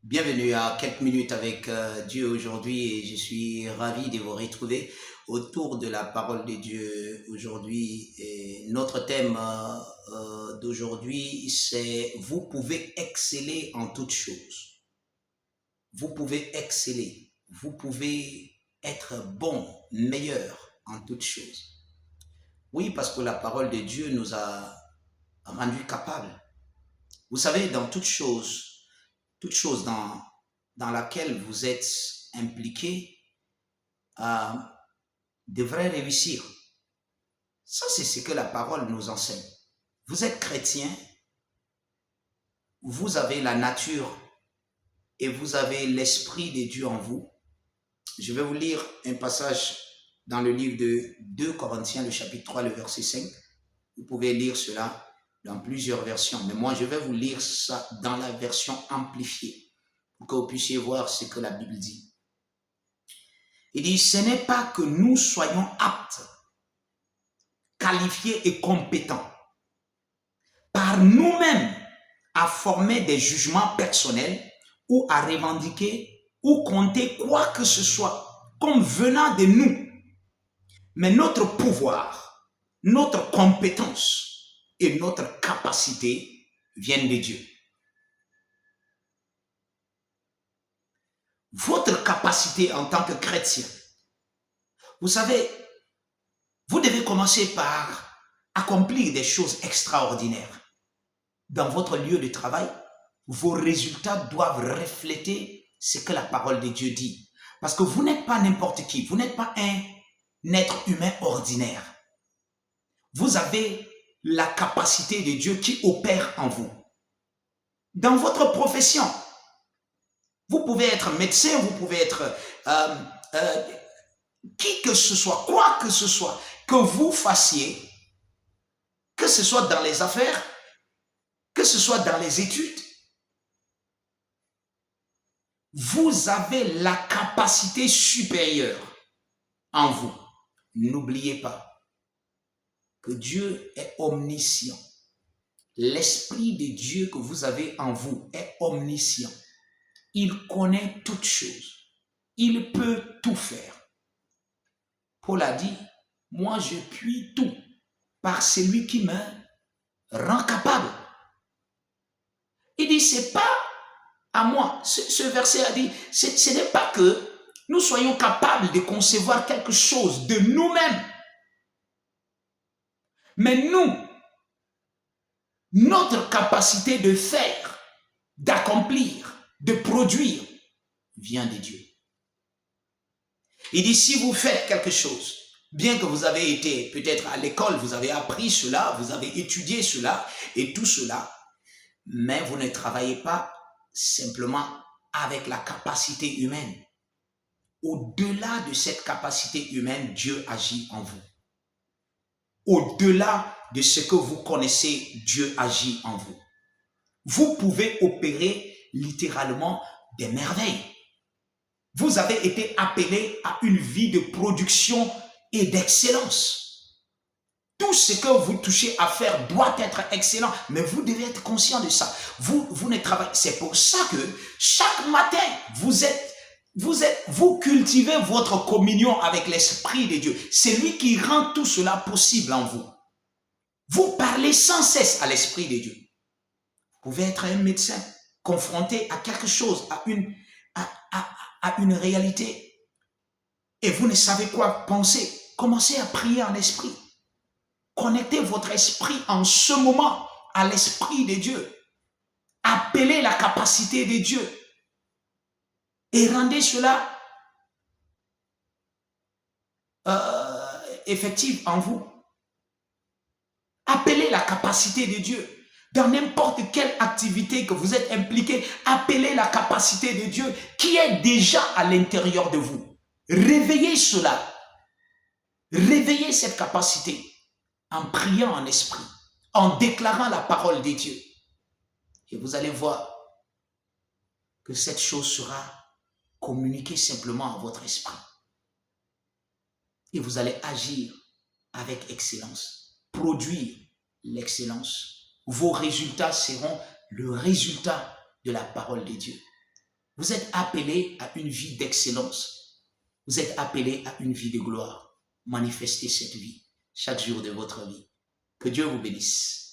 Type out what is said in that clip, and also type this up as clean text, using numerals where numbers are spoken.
Bienvenue à quelques minutes avec Dieu aujourd'hui et je suis ravi de vous retrouver autour de la parole de Dieu aujourd'hui. Et notre thème d'aujourd'hui, c'est vous pouvez exceller en toutes choses. Vous pouvez exceller. Vous pouvez être bon, meilleur en toutes choses. Oui, parce que la parole de Dieu nous a rendus capables. Vous savez, dans toute chose dans laquelle vous êtes impliqué euh, devrait réussir. Ça, c'est ce que la parole nous enseigne. Vous êtes chrétien, vous avez la nature et vous avez l'esprit de Dieu en vous. Je vais vous lire un passage dans le livre de 2 Corinthiens, le chapitre 3, le verset 5. Vous pouvez lire cela dans plusieurs versions, mais moi, je vais vous lire ça dans la version amplifiée pour que vous puissiez voir ce que la Bible dit. Il dit, ce n'est pas que nous soyons aptes, qualifiés et compétents par nous-mêmes à former des jugements personnels ou à revendiquer ou compter quoi que ce soit comme venant de nous. Mais notre pouvoir, notre compétence et notre capacité viennent de Dieu. Votre capacité en tant que chrétien, vous savez, vous devez commencer par accomplir des choses extraordinaires. Dans votre lieu de travail, vos résultats doivent refléter ce que la parole de Dieu dit. Parce que vous n'êtes pas n'importe qui, vous n'êtes pas un être humain ordinaire. Vous avez la capacité de Dieu qui opère en vous. Dans votre profession, vous pouvez être médecin, vous pouvez être qui que ce soit, quoi que ce soit que vous fassiez, que ce soit dans les affaires, que ce soit dans les études, vous avez la capacité supérieure en vous. N'oubliez pas que Dieu est omniscient. L'Esprit de Dieu que vous avez en vous est omniscient. Il connaît toutes choses. Il peut tout faire. Paul a dit, moi je puis tout par celui qui me rend capable. Il dit, c'est pas à moi. Ce verset a dit, ce n'est pas que nous soyons capables de concevoir quelque chose de nous-mêmes. Mais nous, notre capacité de faire, d'accomplir, de produire, vient de Dieu. Il dit, si vous faites quelque chose, bien que vous avez été peut-être à l'école, vous avez appris cela, vous avez étudié cela et tout cela, mais vous ne travaillez pas simplement avec la capacité humaine. Au-delà de cette capacité humaine, Dieu agit en vous. Au-delà de ce que vous connaissez, Dieu agit en vous. Vous pouvez opérer littéralement des merveilles. Vous avez été appelé à une vie de production et d'excellence. Tout ce que vous touchez à faire doit être excellent, mais vous devez être conscient de ça. Vous ne travaillez. C'est pour ça que chaque matin, vous cultivez votre communion avec l'Esprit de Dieu. C'est lui qui rend tout cela possible en vous. Vous parlez sans cesse à l'Esprit de Dieu. Vous pouvez être un médecin confronté à quelque chose, à une réalité, et vous ne savez quoi penser. Commencez à prier en esprit. Connectez votre esprit en ce moment à l'Esprit de Dieu. Appelez la capacité de Dieu et rendez cela effectif en vous. Appelez la capacité de Dieu. Dans n'importe quelle activité que vous êtes impliqué, appelez la capacité de Dieu qui est déjà à l'intérieur de vous. Réveillez cela. Réveillez cette capacité en priant en esprit, en déclarant la parole de Dieu. Et vous allez voir que cette chose sera communiquée simplement à votre esprit. Et vous allez agir avec excellence, produire l'excellence. Vos résultats seront le résultat de la parole de Dieu. Vous êtes appelé à une vie d'excellence. Vous êtes appelé à une vie de gloire. Manifestez cette vie chaque jour de votre vie. Que Dieu vous bénisse.